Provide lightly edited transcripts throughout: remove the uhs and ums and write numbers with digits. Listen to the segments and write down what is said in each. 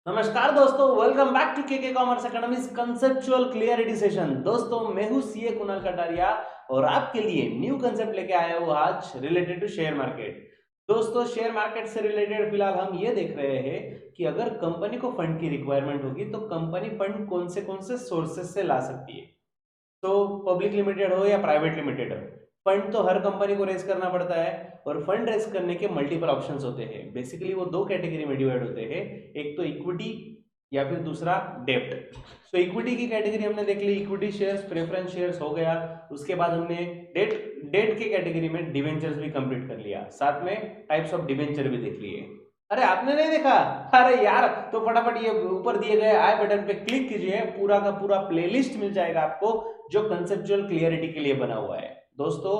नमस्कार दोस्तों, welcome back to KK commerce academy's conceptual clarity session. दोस्तों मैं हूं सीए कुणाल कटारिया और आपके लिए न्यू कंसेप्ट लेके आया हूं आज रिलेटेड टू शेयर मार्केट। दोस्तों शेयर मार्केट से रिलेटेड फिलहाल हम ये देख रहे हैं कि अगर कंपनी को फंड की रिक्वायरमेंट होगी तो कंपनी फंड कौन से सोर्सेस से ला सकती है। तो पब्लिक लिमिटेड हो या प्राइवेट लिमिटेड हो, फंड तो हर कंपनी को रेज करना पड़ता है और फंड रेज करने के मल्टीपल ऑप्शंस होते हैं। बेसिकली वो दो कैटेगरी में डिवाइड होते हैं, एक तो इक्विटी या फिर दूसरा डेब्ट। सो इक्विटी की कैटेगरी हमने देख ली, इक्विटी शेयर्स, प्रेफरेंस शेयर्स हो गया। उसके बाद हमने डेट डेट के कैटेगरी में डिवेंचर्स भी कंप्लीट कर लिया, साथ में टाइप्स ऑफ डिवेंचर भी देख लिए। अरे आपने नहीं देखा? अरे यार तो फटाफट ये ऊपर दिए गए आई बटन पे क्लिक कीजिए, पूरा का पूरा प्लेलिस्ट मिल जाएगा आपको जो कंसेप्चुअल क्लियरिटी के लिए बना हुआ है। दोस्तों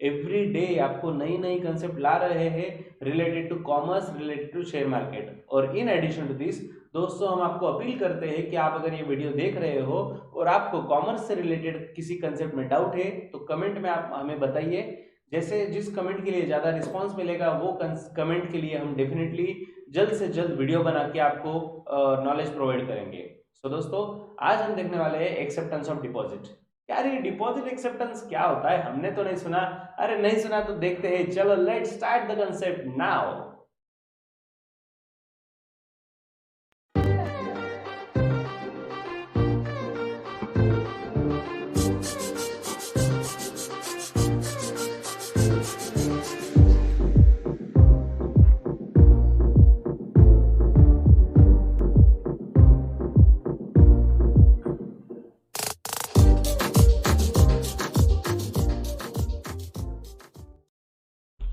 एवरी डे आपको नई नई कंसेप्ट ला रहे हैं related to commerce, related to share market. और इन एडिशन टू दिस दोस्तों हम आपको अपील करते हैं कि आप अगर ये वीडियो देख रहे हो और आपको कॉमर्स से रिलेटेड किसी कंसेप्ट में डाउट है तो कमेंट में आप हमें बताइए। जैसे जिस कमेंट के लिए ज्यादा रिस्पांस मिलेगा वो कमेंट के लिए हम डेफिनेटली जल्द से जल्द वीडियो बना के आपको नॉलेज प्रोवाइड करेंगे। सो दोस्तों आज हम देखने वाले हैं एक्सेप्टेंस ऑफ डिपॉजिट। यार ये डिपॉजिट एक्सेप्टेंस क्या होता है, हमने तो नहीं सुना। अरे नहीं सुना तो देखते हैं, चलो let's start the concept now.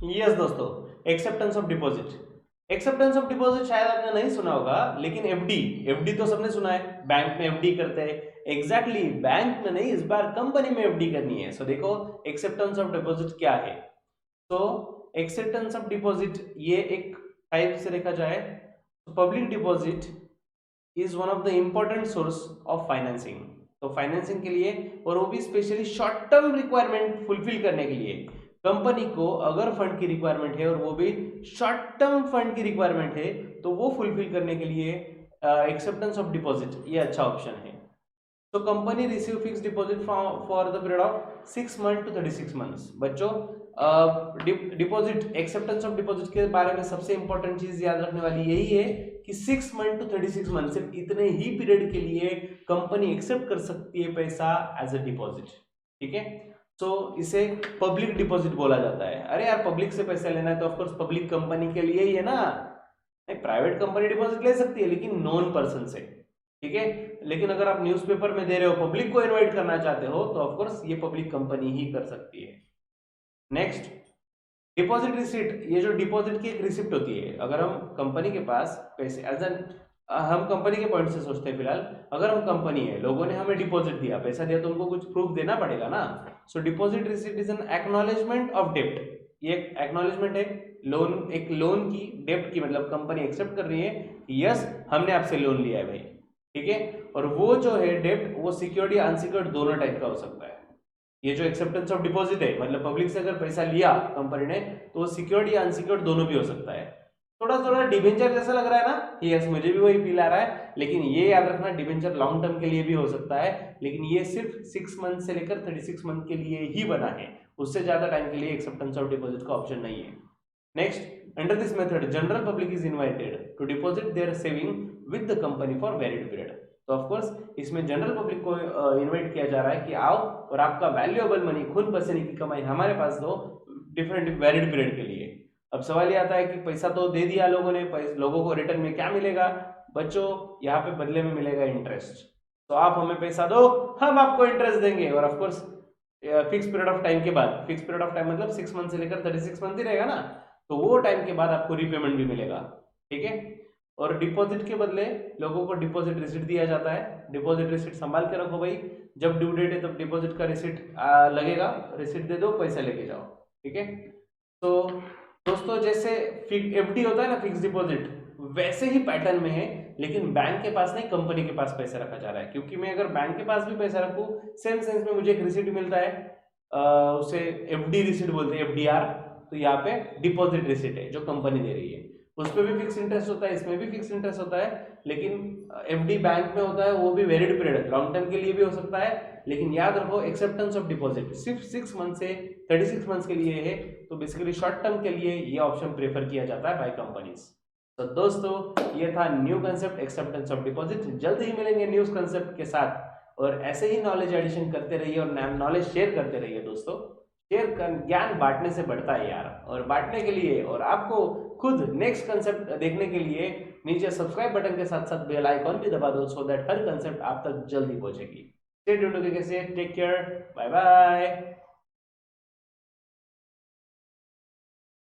Yes दोस्तों, acceptance of deposit. Acceptance of deposit शायद आपने नहीं सुना होगा, लेकिन एफडी एफडी तो सबने सुना है, बैंक में एफडी करते हैं। एग्जैक्टली बैंक में नहीं, इस बार कंपनी में एफडी करनी है। सो देखो एक्सेप्टेंस ऑफ डिपॉजिट क्या है। तो एक्सेप्टेंस ऑफ डिपॉजिट ये एक टाइप से देखा जाए तो public deposit is one of the important source of financing. तो फाइनेंसिंग के लिए, और वो भी specially short term requirement fulfil करने के लिए, कंपनी को अगर फंड की रिक्वायरमेंट है और वो भी शॉर्ट टर्म फंड की रिक्वायरमेंट है तो वो फुलफिल करने के लिए एक्सेप्टेंस ऑफ डिपॉजिट ये अच्छा ऑप्शन है। तो company receive fix deposit for the period of 6 month to 36 months. बच्चों डिपॉजिट, एक्सेप्टेंस ऑफ डिपॉजिट के बारे में सबसे इंपॉर्टेंट चीज याद रखने वाली यही है कि 6 मंथ टू 36 मंथ, सिर्फ इतने ही पीरियड के लिए कंपनी एक्सेप्ट कर सकती है पैसा एज अ डिपॉजिट। ठीक है, तो इसे पब्लिक डिपॉजिट बोला जाता है। अरे यार पब्लिक से पैसा लेना है तो ऑफकोर्स पब्लिक कंपनी के लिए ही है ना। प्राइवेट कंपनी डिपॉजिट ले सकती है लेकिन नॉन पर्सन से। ठीक है, लेकिन अगर आप न्यूज़पेपर में दे रहे हो, पब्लिक को इनवाइट करना चाहते हो तो ऑफकोर्स ये पब्लिक कंपनी ही कर सकती है। Next, deposit receipt. ये जो डिपॉजिट की एक रिसिप्ट होती है, अगर हम कंपनी के पास पैसे एज एन, हम कंपनी के पॉइंट से सोचते हैं फिलहाल, अगर हम कंपनी है, लोगों ने हमें डिपॉजिट दिया, पैसा दिया, तो उनको कुछ प्रूफ देना पड़ेगा ना। So deposit receipt is an acknowledgement of डेप्ट। ये एक एक्नॉलेजमेंट है लोन, एक लोन की, डेप्ट की, मतलब कंपनी एक्सेप्ट कर रही है कि यस हमने आपसे लोन लिया है भाई। ठीक है, और वो जो है डेप्ट वो सिक्योर्ड या अनसिक्योर्ड दोनों टाइप का हो सकता है। ये जो एक्सेप्टेंस ऑफ डिपॉजिट है, मतलब पब्लिक से अगर पैसा लिया कंपनी ने तो वो सिक्योर्ड या अनसिक्योर्ड दोनों भी हो सकता है। थोड़ा थोड़ा डिबेंचर जैसा लग रहा है ना, यस मुझे भी वही फील आ रहा है, लेकिन ये याद रखना डिबेंचर लॉन्ग टर्म के लिए भी हो सकता है, लेकिन ये सिर्फ 6 मंथ से लेकर 36 मंथ के लिए ही बना है। उससे ज्यादा टाइम के लिए एक्सेप्टेंस ऑफ डिपॉजिट का ऑप्शन नहीं है। Next, under this method general public is invited to deposit their saving with the company for valid period. तो ऑफ कोर्स इसमें जनरल पब्लिक को इनवाइट किया जा रहा है कि आओ और आपका वैल्यूएबल मनी, खून पसीने की कमाई हमारे पास दो डिफरेंट वैलिड पीरियड के लिए। अब सवाल ये आता है कि पैसा तो दे दिया लोगों ने, लोगों को रिटर्न में क्या मिलेगा? बच्चों यहाँ पे बदले में मिलेगा इंटरेस्ट। तो आप हमें पैसा दो, हम आपको इंटरेस्ट देंगे। और of course fix period of time के बाद, फिक्स पीरियड ऑफ टाइम मतलब 6 मंथ से लेकर 36 मंथ ही रहेगा ना, तो वो टाइम के बाद आपको रिपेमेंट भी मिलेगा। ठीक है, और डिपॉजिट के बदले लोगों को डिपॉजिट रिसिप्ट दिया जाता है। डिपॉजिट रिसिप्ट संभाल के रखो भाई, जब ड्यू डेट है तब डिपॉजिट का रिसिप्ट लगेगा, रिसिप्ट दे दो, पैसा लेके जाओ। ठीक है, तो दोस्तों जैसे एफडी होता है ना, फिक्स डिपॉजिट, वैसे ही पैटर्न में है, लेकिन बैंक के पास नहीं, कंपनी के पास पैसा रखा जा रहा है। क्योंकि मैं अगर बैंक के पास भी पैसा रखूं, सेम सेंस में मुझे एक रिसिप्ट मिलता है, उसे एफडी रिसिप्ट बोलते हैं, एफडीआर। तो यहाँ पे डिपॉजिट रिसिप्ट है जो कंपनी दे रही है। उस पर भी फिक्स इंटरेस्ट होता है, इसमें भी फिक्स इंटरेस्ट होता है, लेकिन एफडी बैंक में होता है वो भी वेरिड पीरियड, लॉन्ग टर्म के लिए भी हो सकता है, लेकिन याद रखो एक्सेप्टेंस ऑफ डिपॉजिट सिर्फ 6 मंथ से 36 मंथ के लिए है, तो बेसिकली शॉर्ट टर्म के लिए ये ऑप्शन प्रेफर किया जाता है बाय कंपनीज। तो दोस्तों ये था new concept acceptance of deposit. जल्द ही मिलेंगे न्यू कंसेप्ट के साथ, और ऐसे ही नॉलेज एडिशन करते रहिए और नॉलेज शेयर करते रहिए दोस्तों। शेयर कर, ज्ञान बांटने से बढ़ता है यार, और बांटने के लिए और आपको खुद नेक्स्ट कंसेप्ट देखने के लिए नीचे सब्सक्राइब बटन के साथ साथ बेल आइकॉन भी दबा दो, सो दैट हर कंसेप्ट आप तक जल्दी पहुंचेगी। Stay tuned to KKCA, take care, bye bye.